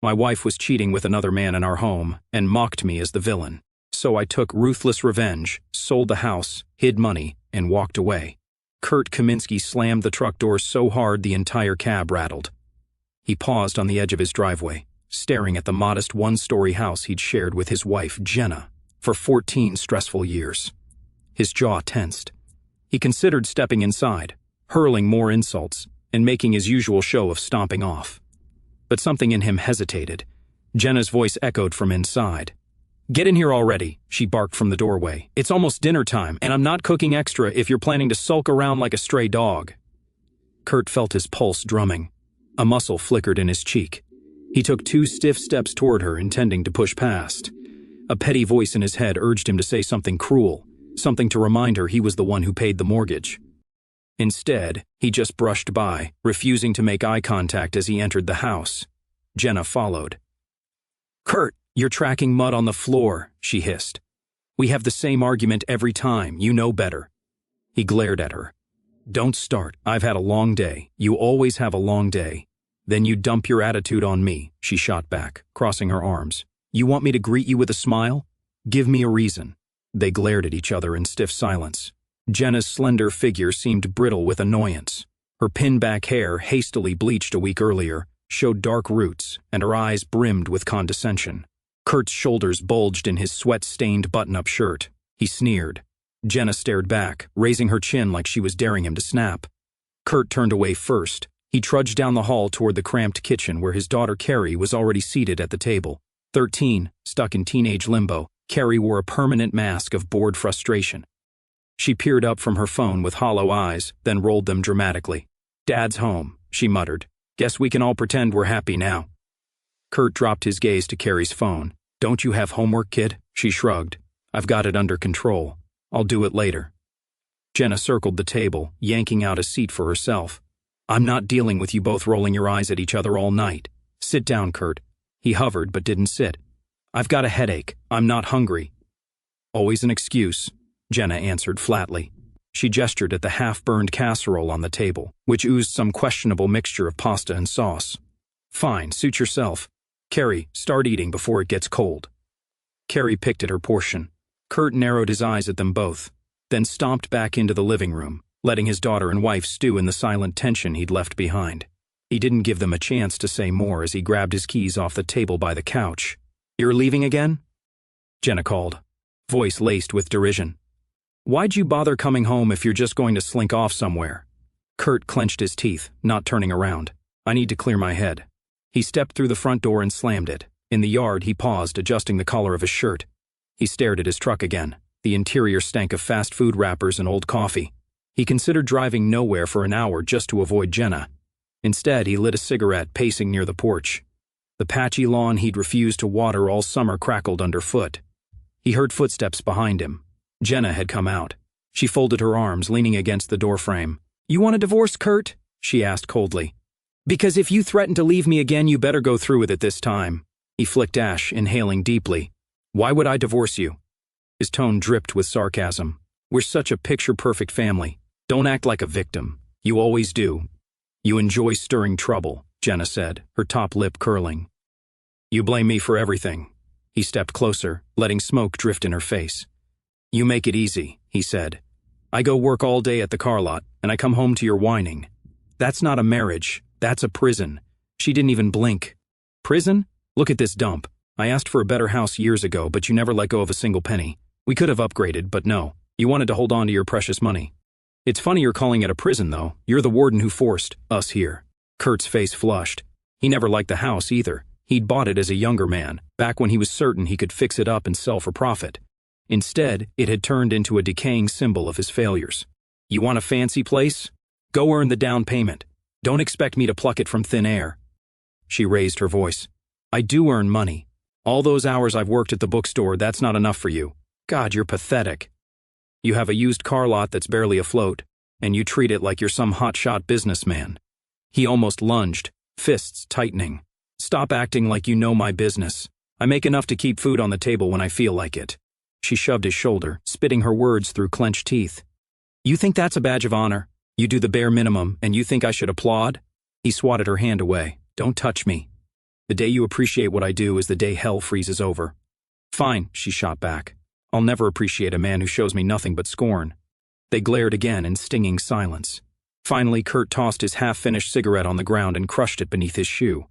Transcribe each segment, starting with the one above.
My wife was cheating with another man in our home and mocked me as the villain. So I took ruthless revenge, sold the house, hid money, and walked away. Kurt Kaminsky slammed the truck door so hard the entire cab rattled. He paused on the edge of his driveway, staring at the modest one-story house he'd shared with his wife, Jenna, for 14 stressful years. His jaw tensed. He considered stepping inside, hurling more insults, and making his usual show of stomping off. But something in him hesitated. Jenna's voice echoed from inside. "Get in here already," she barked from the doorway. "It's almost dinner time, and I'm not cooking extra if you're planning to sulk around like a stray dog." Kurt felt his pulse drumming. A muscle flickered in his cheek. He took 2 stiff steps toward her, intending to push past. A petty voice in his head urged him to say something cruel, something to remind her he was the one who paid the mortgage. Instead, he just brushed by, refusing to make eye contact as he entered the house. Jenna followed. "Kurt, you're tracking mud on the floor," she hissed. "We have the same argument every time, you know better." He glared at her. "Don't start. I've had a long day. You always have a long day. Then you dump your attitude on me," she shot back, crossing her arms. "You want me to greet you with a smile? Give me a reason." They glared at each other in stiff silence. Jenna's slender figure seemed brittle with annoyance. Her pinback hair, hastily bleached a week earlier, showed dark roots, and her eyes brimmed with condescension. Kurt's shoulders bulged in his sweat-stained button-up shirt. He sneered. Jenna stared back, raising her chin like she was daring him to snap. Kurt turned away first. He trudged down the hall toward the cramped kitchen where his daughter Carrie was already seated at the table. 13, stuck in teenage limbo, Carrie wore a permanent mask of bored frustration. She peered up from her phone with hollow eyes, then rolled them dramatically. "Dad's home," she muttered. "Guess we can all pretend we're happy now." Kurt dropped his gaze to Carrie's phone. "Don't you have homework, kid?" She shrugged. "I've got it under control. I'll do it later." Jenna circled the table, yanking out a seat for herself. "I'm not dealing with you both rolling your eyes at each other all night. Sit down, Kurt." He hovered but didn't sit. "I've got a headache. I'm not hungry." "Always an excuse," Jenna answered flatly. She gestured at the half-burned casserole on the table, which oozed some questionable mixture of pasta and sauce. "Fine, suit yourself. Carrie, start eating before it gets cold." Carrie picked at her portion. Kurt narrowed his eyes at them both, then stomped back into the living room, letting his daughter and wife stew in the silent tension he'd left behind. He didn't give them a chance to say more as he grabbed his keys off the table by the couch. "You're leaving again?" Jenna called, voice laced with derision. "Why'd you bother coming home if you're just going to slink off somewhere?" Kurt clenched his teeth, not turning around. "I need to clear my head." He stepped through the front door and slammed it. In the yard, he paused, adjusting the collar of his shirt. He stared at his truck again. The interior stank of fast food wrappers and old coffee. He considered driving nowhere for an hour just to avoid Jenna. Instead, he lit a cigarette, pacing near the porch. The patchy lawn he'd refused to water all summer crackled underfoot. He heard footsteps behind him. Jenna had come out. She folded her arms, leaning against the doorframe. "You want a divorce, Kurt?" she asked coldly. "Because if you threaten to leave me again, you better go through with it this time." He flicked ash, inhaling deeply. "Why would I divorce you?" His tone dripped with sarcasm. "We're such a picture-perfect family. Don't act like a victim. You always do." "You enjoy stirring trouble," Jenna said, her top lip curling. "You blame me for everything." He stepped closer, letting smoke drift in her face. "You make it easy," he said. "I go work all day at the car lot, and I come home to your whining. That's not a marriage. That's a prison." She didn't even blink. "Prison? Look at this dump. I asked for a better house years ago, but you never let go of a single penny. We could have upgraded, but no. You wanted to hold on to your precious money. It's funny you're calling it a prison, though. You're the warden who forced us here." Kurt's face flushed. He never liked the house either. He'd bought it as a younger man, back when he was certain he could fix it up and sell for profit. Instead, it had turned into a decaying symbol of his failures. "You want a fancy place? Go earn the down payment. Don't expect me to pluck it from thin air." She raised her voice. "I do earn money. All those hours I've worked at the bookstore, that's not enough for you. God, you're pathetic. You have a used car lot that's barely afloat, and you treat it like you're some hotshot businessman." He almost lunged, fists tightening. "Stop acting like you know my business. I make enough to keep food on the table when I feel like it." She shoved his shoulder, spitting her words through clenched teeth. "You think that's a badge of honor? You do the bare minimum, and you think I should applaud?" He swatted her hand away. "Don't touch me." The day you appreciate what I do is the day hell freezes over. Fine, she shot back. I'll never appreciate a man who shows me nothing but scorn. They glared again in stinging silence. Finally, Kurt tossed his half-finished cigarette on the ground and crushed it beneath his shoe.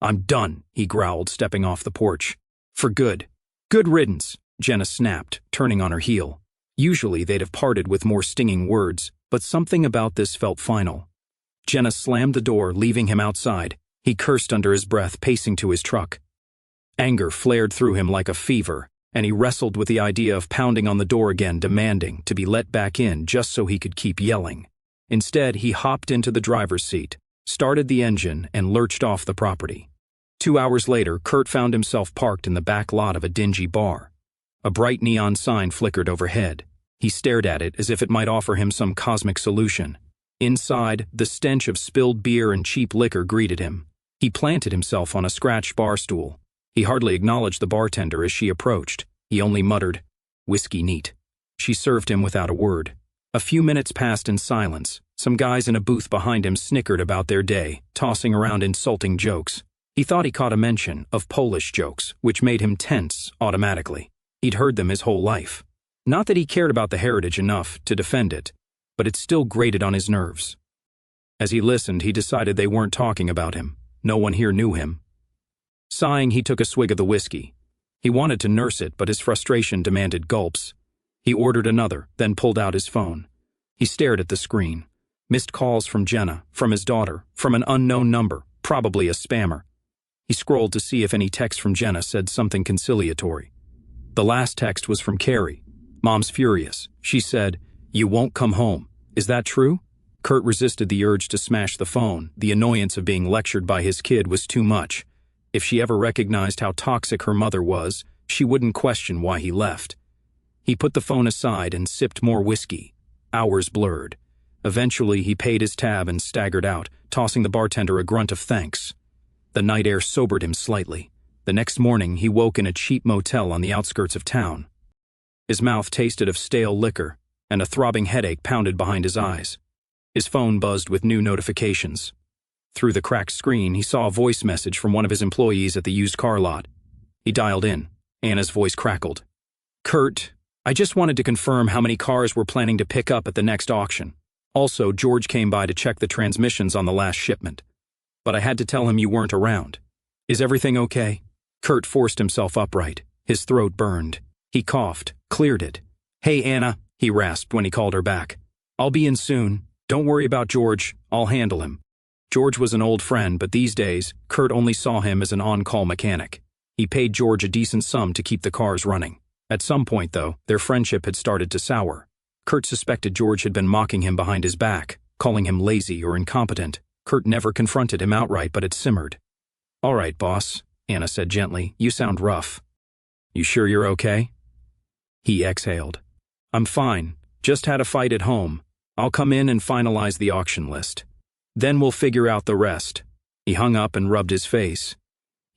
I'm done, he growled, stepping off the porch. For good. Good riddance, Jenna snapped, turning on her heel. Usually they'd have parted with more stinging words, but something about this felt final. Jenna slammed the door, leaving him outside. He cursed under his breath, pacing to his truck. Anger flared through him like a fever, and he wrestled with the idea of pounding on the door again, demanding to be let back in just so he could keep yelling. Instead, he hopped into the driver's seat, started the engine, and lurched off the property. 2 hours later, Kurt found himself parked in the back lot of a dingy bar. A bright neon sign flickered overhead. He stared at it as if it might offer him some cosmic solution. Inside, the stench of spilled beer and cheap liquor greeted him. He planted himself on a scratched bar stool. He hardly acknowledged the bartender as she approached. He only muttered, "Whiskey neat." She served him without a word. A few minutes passed in silence. Some guys in a booth behind him snickered about their day, tossing around insulting jokes. He thought he caught a mention of Polish jokes, which made him tense automatically. He'd heard them his whole life. Not that he cared about the heritage enough to defend it, but it still grated on his nerves. As he listened, he decided they weren't talking about him. No one here knew him. Sighing, he took a swig of the whiskey. He wanted to nurse it, but his frustration demanded gulps. He ordered another, then pulled out his phone. He stared at the screen. Missed calls from Jenna, from his daughter, from an unknown number, probably a spammer. He scrolled to see if any text from Jenna said something conciliatory. The last text was from Carrie. "Mom's furious." She said, "You won't come home. Is that true?" Kurt resisted the urge to smash the phone. The annoyance of being lectured by his kid was too much. If she ever recognized how toxic her mother was, she wouldn't question why he left. He put the phone aside and sipped more whiskey. Hours blurred. Eventually, he paid his tab and staggered out, tossing the bartender a grunt of thanks. The night air sobered him slightly. The next morning, he woke in a cheap motel on the outskirts of town. His mouth tasted of stale liquor, and a throbbing headache pounded behind his eyes. His phone buzzed with new notifications. Through the cracked screen, he saw a voice message from one of his employees at the used car lot. He dialed in. Anna's voice crackled. "Kurt, I just wanted to confirm how many cars we're planning to pick up at the next auction. Also, George came by to check the transmissions on the last shipment. But I had to tell him you weren't around. Is everything okay?" Kurt forced himself upright. His throat burned. He coughed, cleared it. "Hey, Anna," he rasped when he called her back. "I'll be in soon. Don't worry about George. I'll handle him." George was an old friend, but these days, Kurt only saw him as an on-call mechanic. He paid George a decent sum to keep the cars running. At some point, though, their friendship had started to sour. Kurt suspected George had been mocking him behind his back, calling him lazy or incompetent. Kurt never confronted him outright, but it simmered. "All right, boss," Anna said gently. "You sound rough. You sure you're okay?" He exhaled. "I'm fine. Just had a fight at home. I'll come in and finalize the auction list. Then we'll figure out the rest." He hung up and rubbed his face.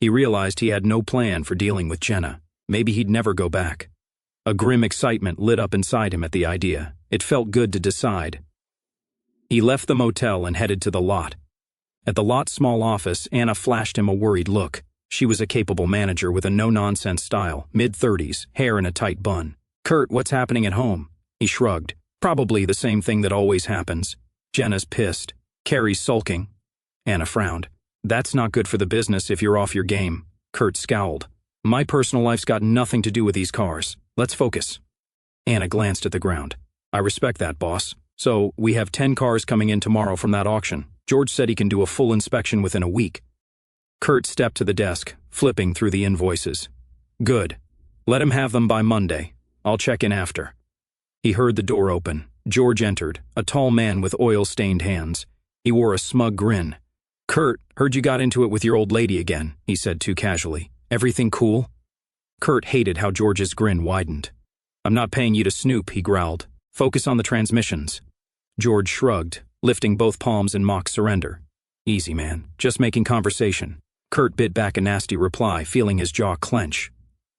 He realized he had no plan for dealing with Jenna. Maybe he'd never go back. A grim excitement lit up inside him at the idea. It felt good to decide. He left the motel and headed to the lot. At the lot's small office, Anna flashed him a worried look. She was a capable manager with a no-nonsense style, mid-30s, hair in a tight bun. "Kurt, what's happening at home?" He shrugged. "Probably the same thing that always happens. Jenna's pissed. Carrie's sulking." Anna frowned. "That's not good for the business if you're off your game." Kurt scowled. "My personal life's got nothing to do with these cars. Let's focus." Anna glanced at the ground. "I respect that, boss. So, we have 10 cars coming in tomorrow from that auction. George said he can do a full inspection within a week." Kurt stepped to the desk, flipping through the invoices. "Good. Let him have them by Monday. I'll check in after." He heard the door open. George entered, a tall man with oil-stained hands. He wore a smug grin. "Kurt, heard you got into it with your old lady again," he said too casually. "Everything cool?" Kurt hated how George's grin widened. "I'm not paying you to snoop," he growled. "Focus on the transmissions." George shrugged, lifting both palms in mock surrender. "Easy, man. Just making conversation." Kurt bit back a nasty reply, feeling his jaw clench.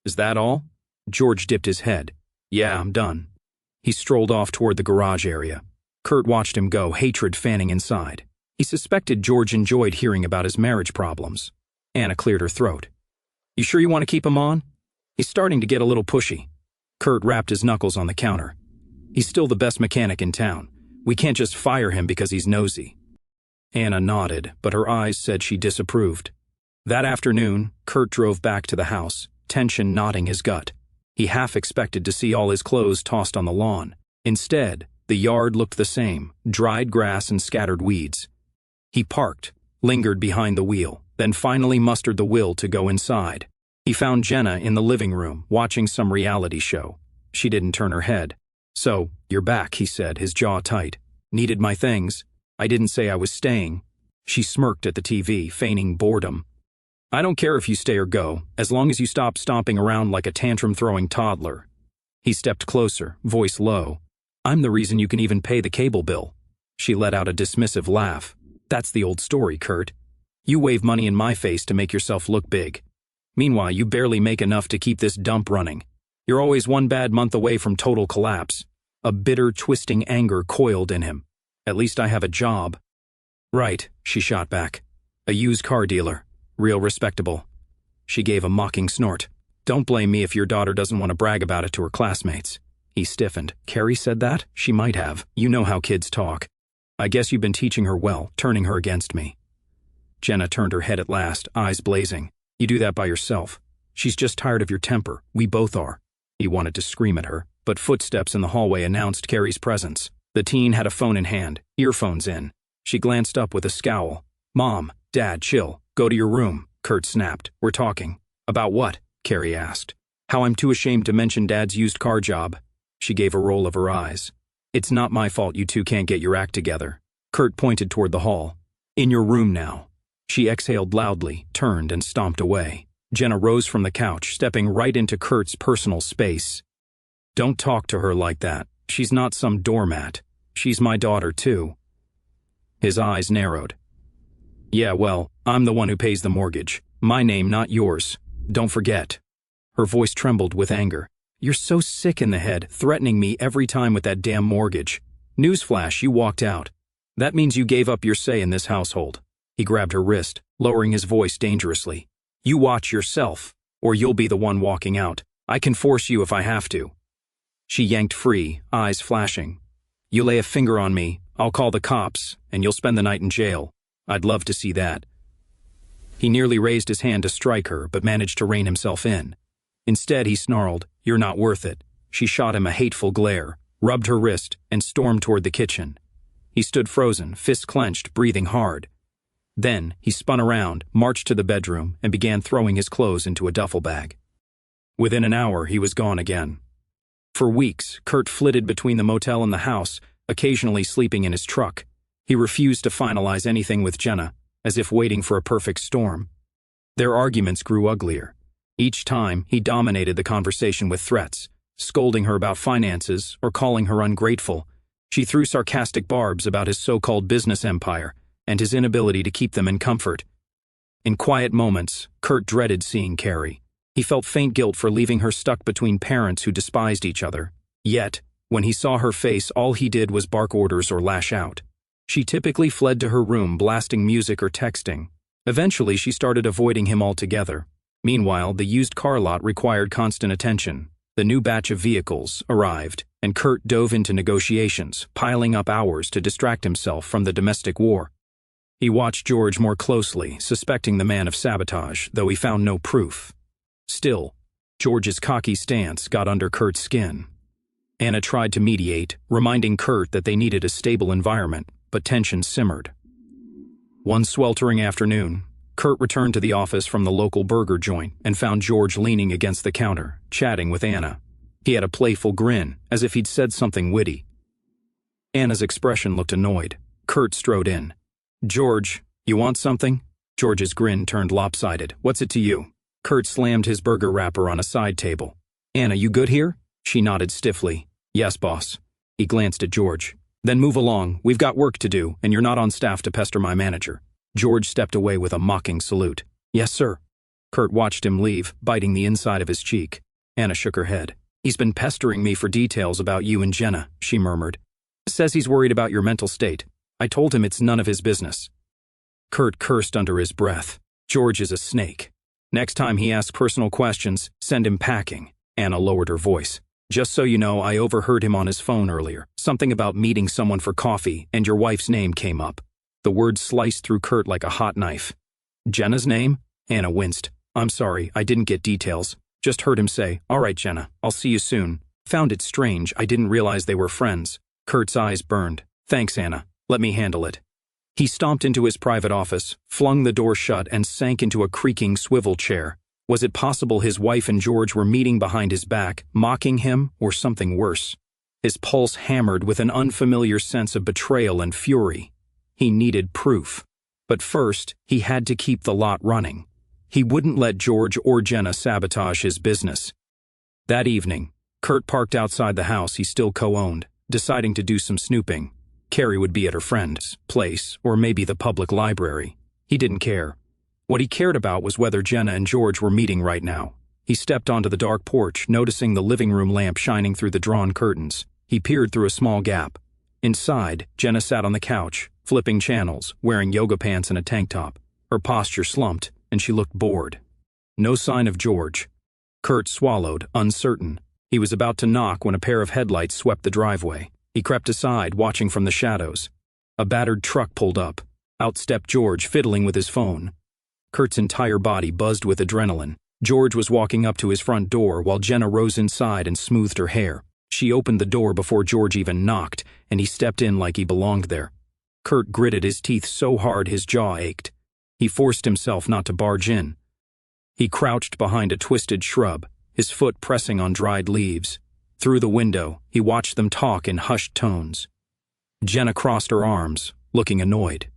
"Is that all?" George dipped his head. "Yeah, I'm done." He strolled off toward the garage area. Kurt watched him go, hatred fanning inside. He suspected George enjoyed hearing about his marriage problems. Anna cleared her throat. You sure you want to keep him on? He's starting to get a little pushy. Kurt rapped his knuckles on the counter. He's still the best mechanic in town. We can't just fire him because he's nosy. Anna nodded, but her eyes said she disapproved. That afternoon, Kurt drove back to the house, tension knotting his gut. He half expected to see all his clothes tossed on the lawn. Instead, the yard looked the same, dried grass and scattered weeds. He parked, lingered behind the wheel, then finally mustered the will to go inside. He found Jenna in the living room, watching some reality show. She didn't turn her head. So, you're back, he said, his jaw tight. Needed my things. I didn't say I was staying. She smirked at the TV, feigning boredom. I don't care if you stay or go, as long as you stop stomping around like a tantrum-throwing toddler. He stepped closer, voice low. I'm the reason you can even pay the cable bill. She let out a dismissive laugh. That's the old story, Kurt. You wave money in my face to make yourself look big. Meanwhile, you barely make enough to keep this dump running. You're always one bad month away from total collapse. A bitter, twisting anger coiled in him. At least I have a job. Right, she shot back. A used car dealer. Real respectable. She gave a mocking snort. Don't blame me if your daughter doesn't want to brag about it to her classmates. He stiffened. Carrie said that? She might have. You know how kids talk. I guess you've been teaching her well, turning her against me. Jenna turned her head at last, eyes blazing. You do that by yourself. She's just tired of your temper. We both are. He wanted to scream at her, but footsteps in the hallway announced Carrie's presence. The teen had a phone in hand, earphones in. She glanced up with a scowl. Mom, Dad, chill. Go to your room, Kurt snapped. We're talking. About what? Carrie asked. How I'm too ashamed to mention Dad's used car job. She gave a roll of her eyes. It's not my fault you two can't get your act together. Kurt pointed toward the hall. In your room now. She exhaled loudly, turned and stomped away. Jenna rose from the couch, stepping right into Kurt's personal space. Don't talk to her like that. She's not some doormat. She's my daughter, too. His eyes narrowed. Yeah, well, I'm the one who pays the mortgage. My name, not yours. Don't forget. Her voice trembled with anger. You're so sick in the head, threatening me every time with that damn mortgage. Newsflash, you walked out. That means you gave up your say in this household. He grabbed her wrist, lowering his voice dangerously. You watch yourself, or you'll be the one walking out. I can force you if I have to. She yanked free, eyes flashing. You lay a finger on me, I'll call the cops, and you'll spend the night in jail. I'd love to see that. He nearly raised his hand to strike her, but managed to rein himself in. Instead, he snarled, You're not worth it. She shot him a hateful glare, rubbed her wrist, and stormed toward the kitchen. He stood frozen, fists clenched, breathing hard. Then, he spun around, marched to the bedroom, and began throwing his clothes into a duffel bag. Within an hour, he was gone again. For weeks, Kurt flitted between the motel and the house, occasionally sleeping in his truck. He refused to finalize anything with Jenna, as if waiting for a perfect storm. Their arguments grew uglier. Each time, he dominated the conversation with threats, scolding her about finances or calling her ungrateful. She threw sarcastic barbs about his so-called business empire and his inability to keep them in comfort. In quiet moments, Kurt dreaded seeing Carrie. He felt faint guilt for leaving her stuck between parents who despised each other. Yet, when he saw her face, all he did was bark orders or lash out. She typically fled to her room, blasting music or texting. Eventually, she started avoiding him altogether. Meanwhile, the used car lot required constant attention. The new batch of vehicles arrived, and Kurt dove into negotiations, piling up hours to distract himself from the domestic war. He watched George more closely, suspecting the man of sabotage, though he found no proof. Still, George's cocky stance got under Kurt's skin. Anna tried to mediate, reminding Kurt that they needed a stable environment, but tension simmered. One sweltering afternoon, Kurt returned to the office from the local burger joint and found George leaning against the counter, chatting with Anna. He had a playful grin, as if he'd said something witty. Anna's expression looked annoyed. Kurt strode in. George, you want something? George's grin turned lopsided. What's it to you? Kurt slammed his burger wrapper on a side table. Anna, you good here? She nodded stiffly. Yes, boss. He glanced at George. Then move along. We've got work to do, and you're not on staff to pester my manager. George stepped away with a mocking salute. Yes, sir. Kurt watched him leave, biting the inside of his cheek. Anna shook her head. He's been pestering me for details about you and Jenna, she murmured. Says he's worried about your mental state. I told him it's none of his business. Kurt cursed under his breath. George is a snake. Next time he asks personal questions, send him packing. Anna lowered her voice. Just so you know, I overheard him on his phone earlier. Something about meeting someone for coffee, and your wife's name came up. The words sliced through Kurt like a hot knife. Jenna's name? Anna winced. I'm sorry, I didn't get details. Just heard him say, all right, Jenna, I'll see you soon. Found it strange, I didn't realize they were friends. Kurt's eyes burned. Thanks, Anna. Let me handle it. He stomped into his private office, flung the door shut, and sank into a creaking swivel chair. Was it possible his wife and George were meeting behind his back, mocking him, or something worse? His pulse hammered with an unfamiliar sense of betrayal and fury. He needed proof. But first, he had to keep the lot running. He wouldn't let George or Jenna sabotage his business. That evening, Kurt parked outside the house he still co-owned, deciding to do some snooping. Carrie would be at her friend's place, or maybe the public library. He didn't care. What he cared about was whether Jenna and George were meeting right now. He stepped onto the dark porch, noticing the living room lamp shining through the drawn curtains. He peered through a small gap. Inside, Jenna sat on the couch, flipping channels, wearing yoga pants and a tank top. Her posture slumped, and she looked bored. No sign of George. Kurt swallowed, uncertain. He was about to knock when a pair of headlights swept the driveway. He crept aside, watching from the shadows. A battered truck pulled up. Out stepped George, fiddling with his phone. Kurt's entire body buzzed with adrenaline. George was walking up to his front door while Jenna rose inside and smoothed her hair. She opened the door before George even knocked, and he stepped in like he belonged there. Kurt gritted his teeth so hard his jaw ached. He forced himself not to barge in. He crouched behind a twisted shrub, his foot pressing on dried leaves. Through the window, he watched them talk in hushed tones. Jenna crossed her arms, looking annoyed.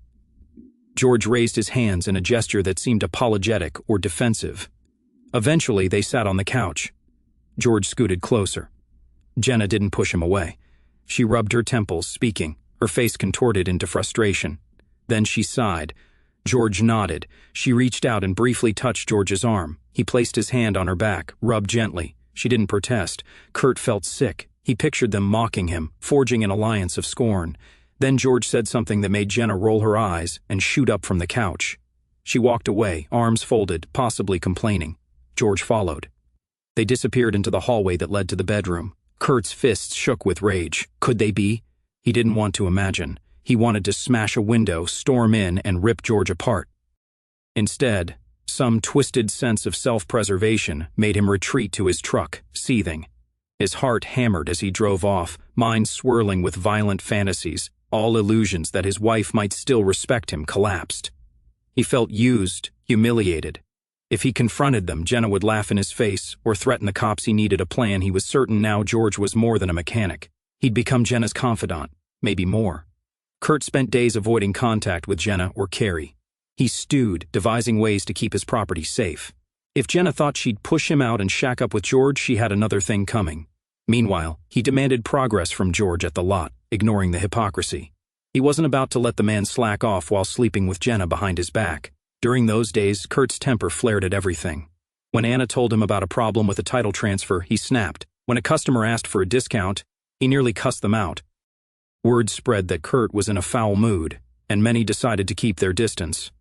George raised his hands in a gesture that seemed apologetic or defensive. Eventually, they sat on the couch. George scooted closer. Jenna didn't push him away. She rubbed her temples, speaking, her face contorted into frustration. Then she sighed. George nodded. She reached out and briefly touched George's arm. He placed his hand on her back, rubbed gently. She didn't protest. Kurt felt sick. He pictured them mocking him, forging an alliance of scorn. Then George said something that made Jenna roll her eyes and shoot up from the couch. She walked away, arms folded, possibly complaining. George followed. They disappeared into the hallway that led to the bedroom. Kurt's fists shook with rage. Could they be? He didn't want to imagine. He wanted to smash a window, storm in, and rip George apart. Instead, some twisted sense of self-preservation made him retreat to his truck, seething. His heart hammered as he drove off, mind swirling with violent fantasies. All illusions that his wife might still respect him collapsed. He felt used, humiliated. If he confronted them, Jenna would laugh in his face or threaten the cops he needed a plan. He was certain now George was more than a mechanic. He'd become Jenna's confidant, maybe more. Kurt spent days avoiding contact with Jenna or Carrie. He stewed, devising ways to keep his property safe. If Jenna thought she'd push him out and shack up with George, she had another thing coming. Meanwhile, he demanded progress from George at the lot, ignoring the hypocrisy. He wasn't about to let the man slack off while sleeping with Jenna behind his back. During those days, Kurt's temper flared at everything. When Anna told him about a problem with a title transfer, he snapped. When a customer asked for a discount, he nearly cussed them out. Word spread that Kurt was in a foul mood, and many decided to keep their distance.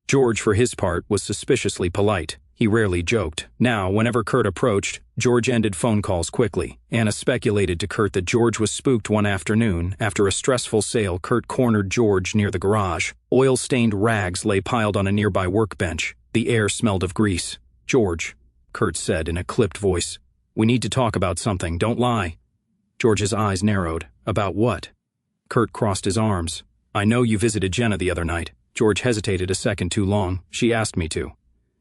George, for his part, was suspiciously polite. He rarely joked. Now, whenever Kurt approached, George ended phone calls quickly. Anna speculated to Kurt that George was spooked one afternoon. After a stressful sale, Kurt cornered George near the garage. Oil-stained rags lay piled on a nearby workbench. The air smelled of grease. George, Kurt said in a clipped voice, we need to talk about something, don't lie. George's eyes narrowed. About what? Kurt crossed his arms. I know you visited Jenna the other night. George hesitated a second too long. She asked me to.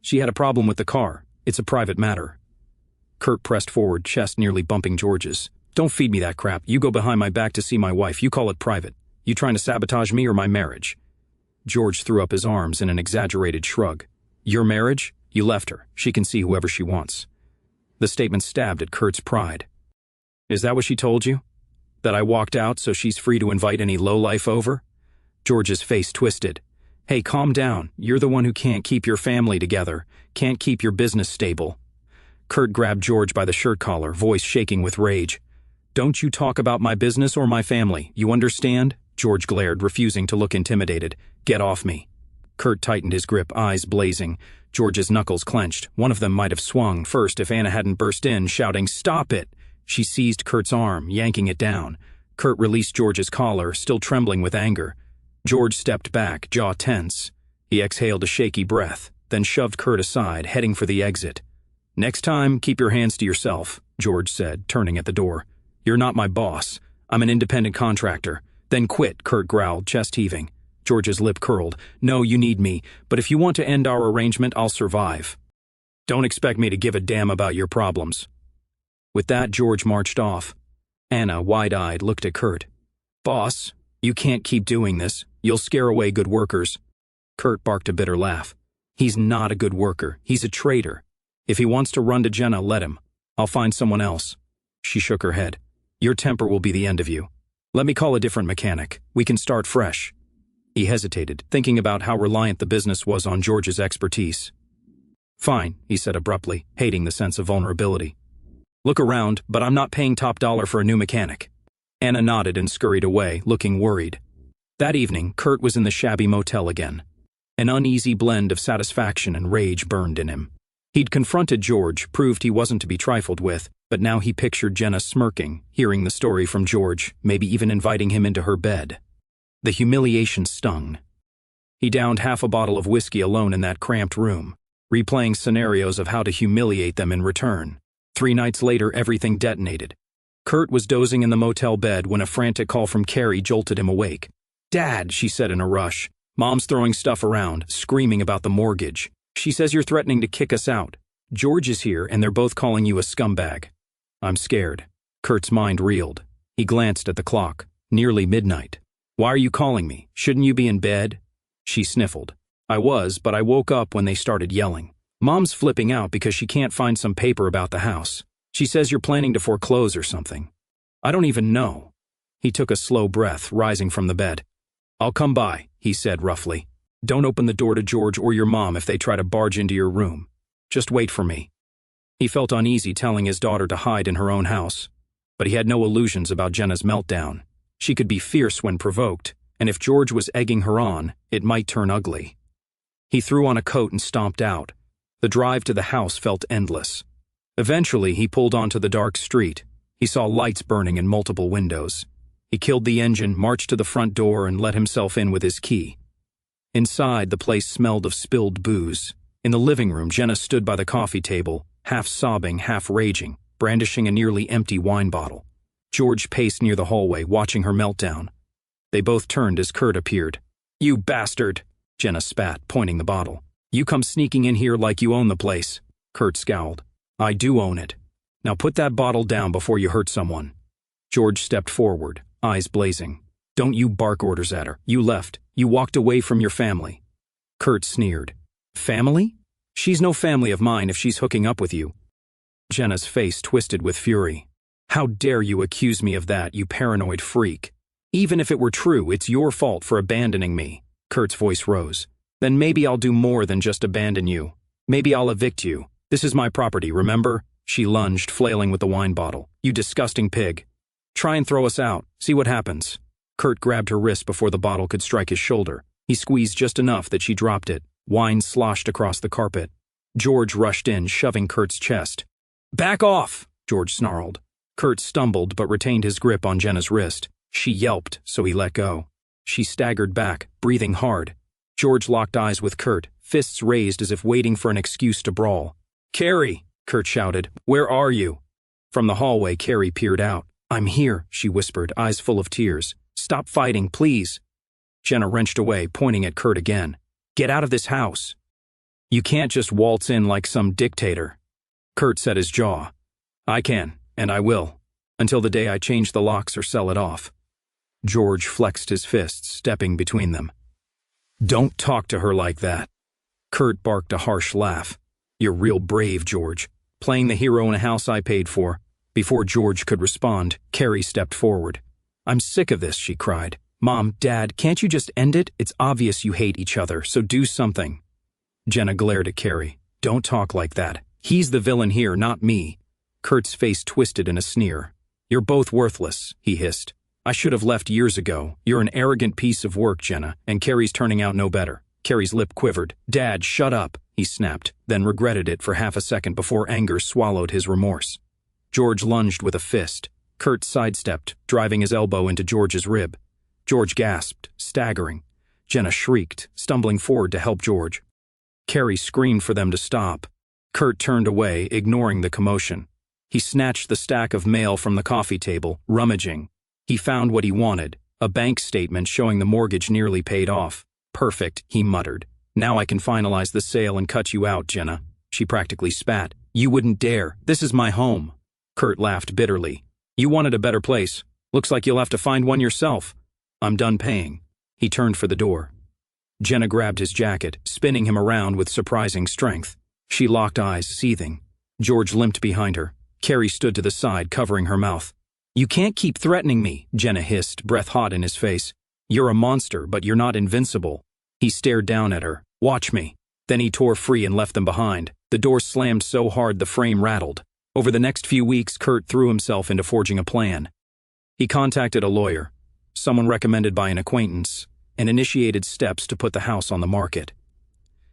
She had a problem with the car. It's a private matter. Kurt pressed forward, chest nearly bumping George's. Don't feed me that crap. You go behind my back to see my wife. You call it private. You trying to sabotage me or my marriage? George threw up his arms in an exaggerated shrug. Your marriage? You left her. She can see whoever she wants. The statement stabbed at Kurt's pride. Is that what she told you? That I walked out so she's free to invite any lowlife over? George's face twisted. Hey, calm down. You're the one who can't keep your family together, can't keep your business stable. Kurt grabbed George by the shirt collar, voice shaking with rage. Don't you talk about my business or my family, you understand? George glared, refusing to look intimidated. Get off me. Kurt tightened his grip, eyes blazing. George's knuckles clenched. One of them might have swung first if Anna hadn't burst in, shouting, "Stop it!" She seized Kurt's arm, yanking it down. Kurt released George's collar, still trembling with anger. George stepped back, jaw tense. He exhaled a shaky breath, then shoved Kurt aside, heading for the exit. "Next time, keep your hands to yourself," George said, turning at the door. "You're not my boss. I'm an independent contractor." "Then quit," Kurt growled, chest heaving. George's lip curled. "No, you need me, but if you want to end our arrangement, I'll survive. Don't expect me to give a damn about your problems." With that, George marched off. Anna, wide-eyed, looked at Kurt. "Boss, you can't keep doing this. You'll scare away good workers." Kurt barked a bitter laugh. "He's not a good worker. He's a traitor. If he wants to run to Jenna, let him. I'll find someone else." She shook her head. "Your temper will be the end of you. Let me call a different mechanic. We can start fresh." He hesitated, thinking about how reliant the business was on George's expertise. "Fine," he said abruptly, hating the sense of vulnerability. "Look around, but I'm not paying top dollar for a new mechanic." Anna nodded and scurried away, looking worried. That evening, Kurt was in the shabby motel again. An uneasy blend of satisfaction and rage burned in him. He'd confronted George, proved he wasn't to be trifled with, but now he pictured Jenna smirking, hearing the story from George, maybe even inviting him into her bed. The humiliation stung. He downed half a bottle of whiskey alone in that cramped room, replaying scenarios of how to humiliate them in return. 3 nights later, everything detonated. Kurt was dozing in the motel bed when a frantic call from Carrie jolted him awake. "Dad," she said in a rush. "Mom's throwing stuff around, screaming about the mortgage. She says you're threatening to kick us out. George is here, and they're both calling you a scumbag." "I'm scared." Kurt's mind reeled. He glanced at the clock. Nearly midnight. "Why are you calling me? Shouldn't you be in bed?" She sniffled. "I was, but I woke up when they started yelling. Mom's flipping out because she can't find some paper about the house. She says you're planning to foreclose or something. I don't even know." He took a slow breath, rising from the bed. "I'll come by," he said roughly. "Don't open the door to George or your mom if they try to barge into your room. Just wait for me." He felt uneasy telling his daughter to hide in her own house, but he had no illusions about Jenna's meltdown. She could be fierce when provoked, and if George was egging her on, it might turn ugly. He threw on a coat and stomped out. The drive to the house felt endless. Eventually, he pulled onto the dark street. He saw lights burning in multiple windows. He killed the engine, marched to the front door, and let himself in with his key. Inside, the place smelled of spilled booze. In the living room, Jenna stood by the coffee table, half sobbing, half raging, brandishing a nearly empty wine bottle. George paced near the hallway, watching her meltdown. They both turned as Kurt appeared. "You bastard!" Jenna spat, pointing the bottle. "You come sneaking in here like you own the place." Kurt scowled. "I do own it. Now put that bottle down before you hurt someone." George stepped forward, eyes blazing. "Don't you bark orders at her. You left. You walked away from your family." Kurt sneered. "Family? She's no family of mine if she's hooking up with you." Jenna's face twisted with fury. "How dare you accuse me of that, you paranoid freak? Even if it were true, it's your fault for abandoning me." Kurt's voice rose. "Then maybe I'll do more than just abandon you. Maybe I'll evict you. This is my property, remember?" She lunged, flailing with the wine bottle. "You disgusting pig. Try and throw us out. See what happens." Kurt grabbed her wrist before the bottle could strike his shoulder. He squeezed just enough that she dropped it. Wine sloshed across the carpet. George rushed in, shoving Kurt's chest. "Back off!" George snarled. Kurt stumbled but retained his grip on Jenna's wrist. She yelped, so he let go. She staggered back, breathing hard. George locked eyes with Kurt, fists raised as if waiting for an excuse to brawl. "Carrie!" Kurt shouted. "Where are you?" From the hallway, Carrie peered out. "I'm here," she whispered, eyes full of tears. "Stop fighting, please." Jenna wrenched away, pointing at Kurt again. "Get out of this house." "You can't just waltz in like some dictator." Kurt set his jaw. "I can, and I will, until the day I change the locks or sell it off." George flexed his fists, stepping between them. "Don't talk to her like that." Kurt barked a harsh laugh. "You're real brave, George. Playing the hero in a house I paid for." Before George could respond, Carrie stepped forward. "I'm sick of this," she cried. "Mom, Dad, can't you just end it? It's obvious you hate each other, so do something." Jenna glared at Carrie. "Don't talk like that. He's the villain here, not me." Kurt's face twisted in a sneer. "You're both worthless," he hissed. "I should have left years ago. You're an arrogant piece of work, Jenna, and Carrie's turning out no better. Carrie's lip quivered. "Dad, shut up," he snapped, then regretted it for half a second before anger swallowed his remorse. George lunged with a fist. Kurt sidestepped, driving his elbow into George's rib. George gasped, staggering. Jenna shrieked, stumbling forward to help George. Carrie screamed for them to stop. Kurt turned away, ignoring the commotion. He snatched the stack of mail from the coffee table, rummaging. He found what he wanted, a bank statement showing the mortgage nearly paid off. "Perfect," he muttered. "Now I can finalize the sale and cut you out, Jenna." She practically spat. "You wouldn't dare. This is my home." Kurt laughed bitterly. "You wanted a better place. Looks like you'll have to find one yourself. I'm done paying." He turned for the door. Jenna grabbed his jacket, spinning him around with surprising strength. She locked eyes, seething. George limped behind her. Carrie stood to the side, covering her mouth. "You can't keep threatening me," Jenna hissed, breath hot in his face. "You're a monster, but you're not invincible." He stared down at her. "Watch me." Then he tore free and left them behind. The door slammed so hard the frame rattled. Over the next few weeks, Kurt threw himself into forging a plan. He contacted a lawyer, someone recommended by an acquaintance, and initiated steps to put the house on the market.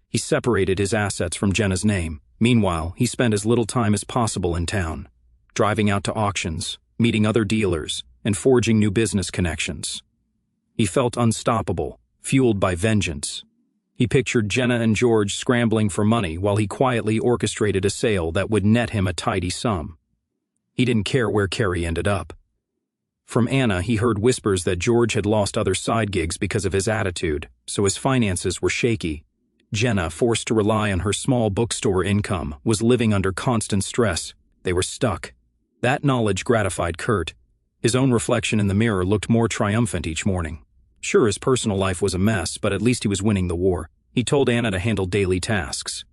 He separated his assets from Jenna's name. Meanwhile, he spent as little time as possible in town, driving out to auctions, meeting other dealers, and forging new business connections. He felt unstoppable, fueled by vengeance. He pictured Jenna and George scrambling for money while he quietly orchestrated a sale that would net him a tidy sum. He didn't care where Carrie ended up. From Anna, he heard whispers that George had lost other side gigs because of his attitude, so his finances were shaky. Jenna, forced to rely on her small bookstore income, was living under constant stress. They were stuck. That knowledge gratified Kurt. His own reflection in the mirror looked more triumphant each morning. Sure, his personal life was a mess, but at least he was winning the war. He told Anna to handle daily tasks.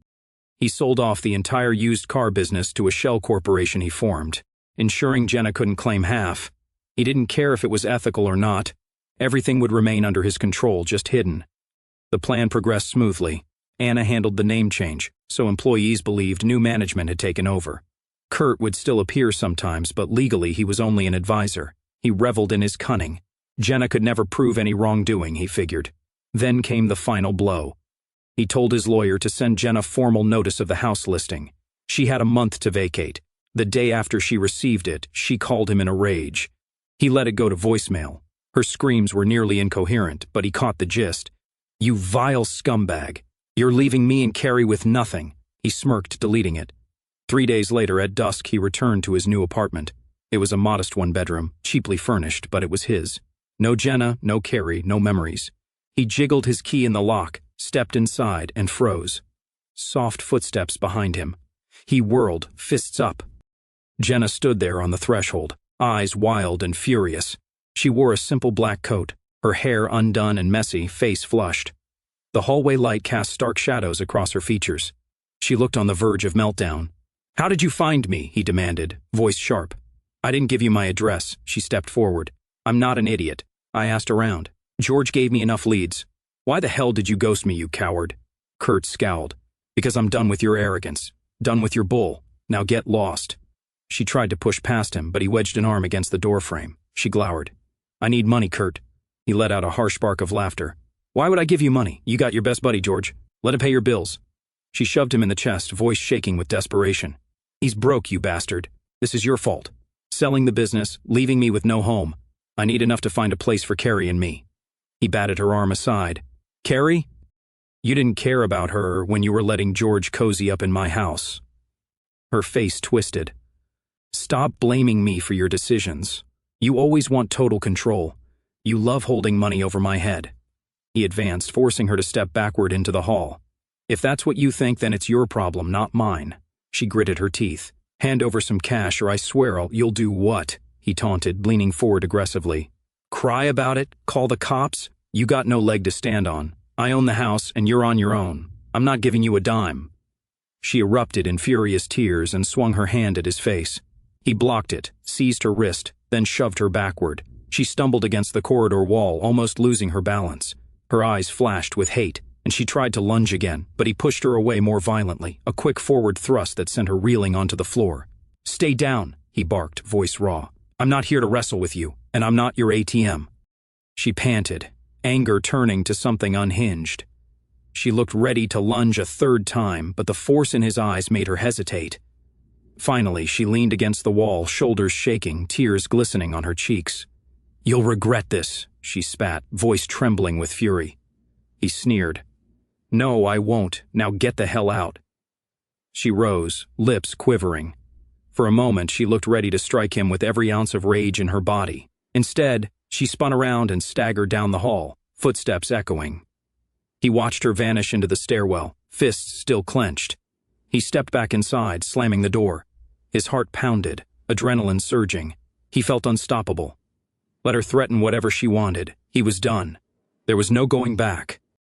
He sold off the entire used car business to a shell corporation he formed, ensuring Jenna couldn't claim half. He didn't care if it was ethical or not. Everything would remain under his control, just hidden. The plan progressed smoothly. Anna handled the name change, so employees believed new management had taken over. Kurt would still appear sometimes, but legally he was only an advisor. He reveled in his cunning. Jenna could never prove any wrongdoing, he figured. Then came the final blow. He told his lawyer to send Jenna formal notice of the house listing. She had a month to vacate. The day after she received it, she called him in a rage. He let it go to voicemail. Her screams were nearly incoherent, but he caught the gist. "You vile scumbag. You're leaving me and Carrie with nothing." He smirked, deleting it. 3 days later, at dusk, he returned to his new apartment. It was a modest one-bedroom, cheaply furnished, but it was his. No Jenna, no Carrie, no memories. He jiggled his key in the lock, stepped inside, and froze. Soft footsteps behind him. He whirled, fists up. Jenna stood there on the threshold, eyes wild and furious. She wore a simple black coat, her hair undone and messy, face flushed. The hallway light cast stark shadows across her features. She looked on the verge of meltdown. "How did you find me?" he demanded, voice sharp. "I didn't give you my address." She stepped forward. "I'm not an idiot. I asked around. George gave me enough leads. Why the hell did you ghost me, you coward?" Kurt scowled. "Because I'm done with your arrogance. Done with your bull. Now get lost." She tried to push past him, but he wedged an arm against the doorframe. She glowered. "I need money, Kurt." He let out a harsh bark of laughter. "Why would I give you money? You got your best buddy, George. Let him pay your bills." She shoved him in the chest, voice shaking with desperation. "He's broke, you bastard. This is your fault. Selling the business, leaving me with no home. I need enough to find a place for Carrie and me." He batted her arm aside. "Carrie? You didn't care about her when you were letting George cozy up in my house." Her face twisted. "Stop blaming me for your decisions. You always want total control. You love holding money over my head." He advanced, forcing her to step backward into the hall. "If that's what you think, then it's your problem, not mine." She gritted her teeth. "Hand over some cash or I swear you'll do what?" he taunted, leaning forward aggressively. "Cry about it? Call the cops? You got no leg to stand on. I own the house and you're on your own. I'm not giving you a dime." She erupted in furious tears and swung her hand at his face. He blocked it, seized her wrist, then shoved her backward. She stumbled against the corridor wall, almost losing her balance. Her eyes flashed with hate, and she tried to lunge again, but he pushed her away more violently, a quick forward thrust that sent her reeling onto the floor. "Stay down," he barked, voice raw. "I'm not here to wrestle with you, and I'm not your ATM." She panted, anger turning to something unhinged. She looked ready to lunge a third time, but the force in his eyes made her hesitate. Finally, she leaned against the wall, shoulders shaking, tears glistening on her cheeks. "You'll regret this," she spat, voice trembling with fury. He sneered. "No, I won't. Now get the hell out." She rose, lips quivering. For a moment, she looked ready to strike him with every ounce of rage in her body. Instead, she spun around and staggered down the hall, footsteps echoing. He watched her vanish into the stairwell, fists still clenched. He stepped back inside, slamming the door. His heart pounded, adrenaline surging. He felt unstoppable. Let her threaten whatever she wanted. He was done. There was no going back.